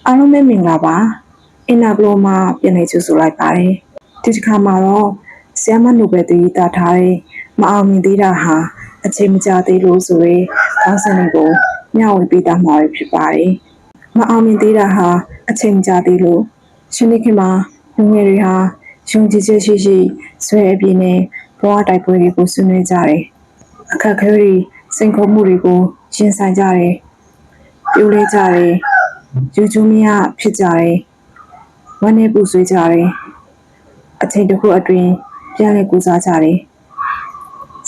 အားလုံးပဲမင်္ဂလာပါအင်နာဘလိုမှာပြန်လည်ကြိုဆိုလိုက်ပါတယ်ဒီတစ်ခါမှာတော့ဆီယမနိုဘယ်တည်တာထားတဲ့မအောင်မြင်သေးတာဟာအချိန်မကြာသေးလို့ဆိုရဲခေါင်းစဉ်တွေကိုမျှဝေပေးတာမှာဖြစ်ပါတယ်မအောင်မြင်သေးတာဟာအချိန်မကြာသေးလို့ရှင်နေခင်မှာလူငယ်တွေဟာယုံကြည်ချက်ရှိရှိဆွဲအပြည့်နဲ့ဘဝတိုက်ပွဲတွေကိုဆွေးနွေးကြတယ်အခက်အခဲတွေစိန်ခေါ်မှုတွေကိုရင်ဆိုင်ကြတယ်ပြိုလဲကြတယ်ယူကျူးမရဖြစ်ကြတယ်ဝမ်းနဲ့ပူဆွေးကြတယ်အချိန်တစ်ခုအတွင်းပြန်လည်ကူစားကြတယ်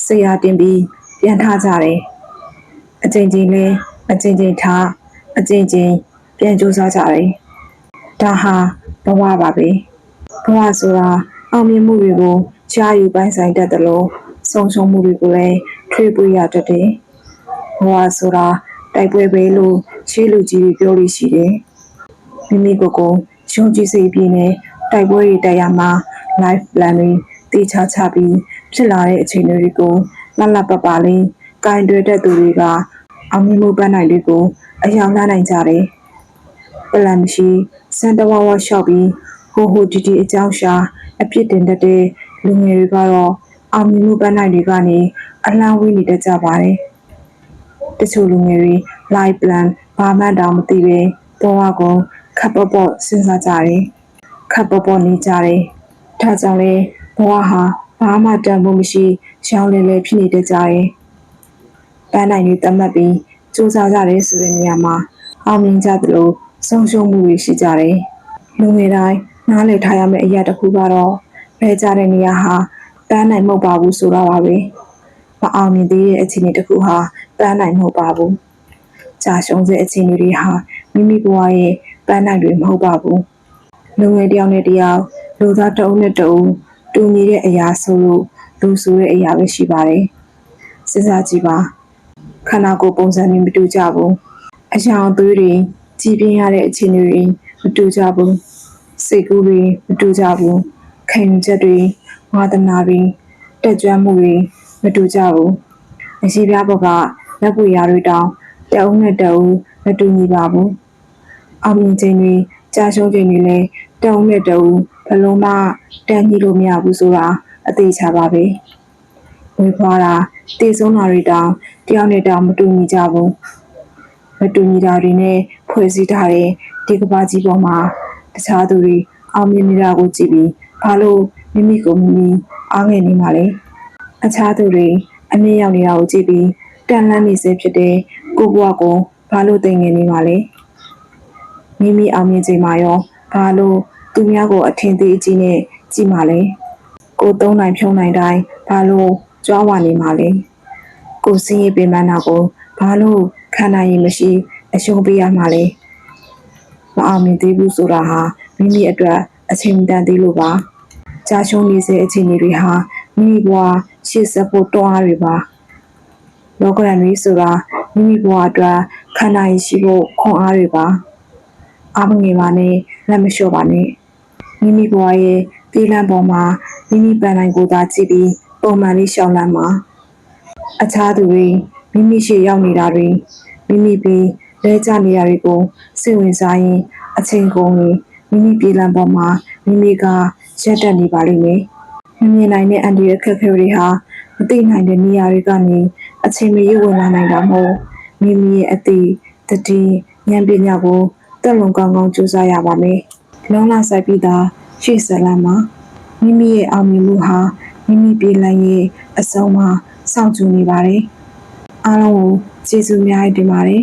ဆေးရတင်ပြီးပြန်ထားကြတယ်အချိန်ချင်းလဲအချိန်ချင်းထားအချိန်ချင်းပြန်ကြိုးစားကြတယ်ဒါဟာဘဝပါပဲဘဝဆိုတာအောင်မြင်မှုတွေကိုရှားယူပိုင်းဆိုင်တတ်တယ်လို့ဆုံးရှုံးမှုတွေကိုလည်းထွေးပွေရတတ်တယ်ဘဝဆိုတာတိုက်ပွဲပဲလို့ရှေးလူကြီးတွေပြောလို့ရှိတယ်မိမိကိုယ်ကိုယုံကြည်စိတ်ပြည့်နဲ့တိုက်ပွဲတွေတိုက်ရမှာ life plan တွေတေချာချပြီးဖြစ်လာတဲ့အခြေအနေတွေကိုလလပပလေးကင်တွယ်တဲ့သူတွေကအောင်မြင်မှုပန်းနိုင်တွေကိုအယောင်လှနိုင်ကြတယ်ပလန်မရှိစံတဝါဝါလျှောက်ပြီးဟိုဟိုတီတီအကြောင်းရှာအပြစ်တင်တတ်တဲ့လူငယ်တွေကတော့အောင်မြင်မှုပန်းနိုင်တွေကနေအလှမ်းဝေးနေတတ်ကြပါတယ်တချို့လူငယ်တွေ life plan ဘာမှတောင်မသိပဲတော့ကောခပ်ပေါ့ပေါ့စဉ်းစားကြတယ်ခပ်ပေါ့ပေါ့နေကြတယ်ဒါကြောင့်လေဘဝဟာဘာမှတန်ဖိုးမရှိရောင်းလဲဖြစ်နေတတ်ကြတယ်ပန်းနိုင်တွေတတ်မှတ်ပြီးစူးစမ်းကြတယ်ဆိုတဲ့နေရာမှာအောင်မြင်ကြသလိုဆုံးရှုံးမှုတွေရှိကြတယ်လူငယ်တိုင်းနားလည်ထားရမယ့်အရာတစ်ခုကတော့ဖဲကြတဲ့နေရာဟာပန်းနိုင်မဟုတ်ပါဘူးဆိုတာပါပဲမအောင်မြင်သေးတဲ့အခြေအနေတစ်ခုဟာပန်းနိုင်မဟုတ်ပါဘူးကြာရှုံးတဲ့အခြေအနေတွေဟာမိမိဘဝရဲ့ပန်းနိုင်တွေမဟုတ်ပါဘူးလူငယ်တယောက်နဲ့တယောက်လူသားတအုပ်နဲ့တအုပ်တူညီတဲ့အရာဆိုလို့လူဆိုတဲ့အရာပဲရှိပါတယ်စဉ်းစားကြည့်ပါခန္ဓာကိုယ်ပုံစံမျိုးမတူကြဘူးအရာအသွေးတွေကြည်ပြင်းရတဲ့အခြေအနေတွေမတူကြဘူးစိတ်ကူးတွေမတူကြဘူးခံယူချက်တွေဝါသနာတွေတက်ကြွမှုတွေမတူကြဘူးအရှိပြားဘက်ကလက်ပွေရာတွေတောင်တအုပ်နဲ့တအုပ်မတူညီပါဘူးအောင်မြင်ခြင်းတွေကြာရှုံးခြင်းတွေလည်းတအုပ်နဲ့တအုပ်ဘလုံးမတန်းကြီးလို့မရဘူးဆိုတာအသေးချပါပဲဝေဖွာတာတည်ဆုံးတာတွေတောင်တယောက်နဲ့တောင်မတူညီကြဘူးမတူညီတာတွေနဲ့ဖွဲ့စည်းထားတဲ့ဒီကဘာကြီးပေါ်မှာတခြားသူတွေအောင်မြင်နေတာကိုကြည့်ပြီးဘာလို့မိမိကိုမိမိအားငယ်နေမှာလဲအခြားသူတွေအမြင့်ရောက်နေတာကိုကြည့်ပြီးတန်လန်းနေစေဖြစ်တဲ့ကိုဘွားကိုဘာလို့သိငင်နေမှာလဲမိမိအောင်မြင်ချိန်မှာရောဘာလို့သူများကိုအထင်သေးအကြီးနဲ့ကြည့်မှာလဲကိုသုံးနိုင်ဖြုံးနိုင်တိုင်းဘာလို့ကြွားဝါနေမှာလဲကိုစင်းရပင်ပန်းတာကိုဘာလို့ခံနိုင်ရင်မရှိအရှုံးပေးရမှာလဲမအောင်မြင်သေးဘူးဆိုတာဟာမိမိအတွက်အချိန်မတန်သေးလို့ပါကြာရှုံးနေစေအခြေအနေတွေဟာမိမိဘဝရှေ့ဆက်ဖို့တွန်းအားတွေပါလောကရန်တွေဆိုတာမိမိဘဝအတွက်ခံနိုင်ရှိဖို့ခွန်အားတွေပါအားမငယ်ပါနဲ့လက်မလျှော့ပါနဲ့မိမိဘဝရဲ့ပြည်လမ်းပေါ်မှာမိမိပန်နိုင်ကိုသာကြည့်ပြီးပုံမှန်လေးရှောင်လန်းမှာအခြားသူတွေမိမိရှိရောက်နေတာတွေမိမိပြီးလဲကျနေတာတွေကိုစိတ်ဝင်စားရင်အချိန်ကုန်ရင်မိမိပြည်လမ်းပေါ်မှာမိမိကရက်တက်နေပါလိမ့်မယ်မမြင်နိုင်တဲ့အန်ဒီရဲ့ခက်ခဲတွေဟာမသိနိုင်တဲ့နေရာတွေကနေအချိန်မရွေးဝင်လာနိုင်တာမို့မိမိရဲ့အသိတတိဉာဏ်ပညာကိုတက်လုံကောင်းကောင်းကြိုးစားရပါမယ်လုံလဆိုင်ပြီးသားရှေ့ဆက်လမ်းမှာမိမိရဲ့အောင်မြင်မှုဟာမိမိပြည်လမ်းရဲ့အဆုံးမှာစောင့်ကြည့်နေပါတယ်အားလုံးကိုကျေးဇူးများတင်ပါတယ်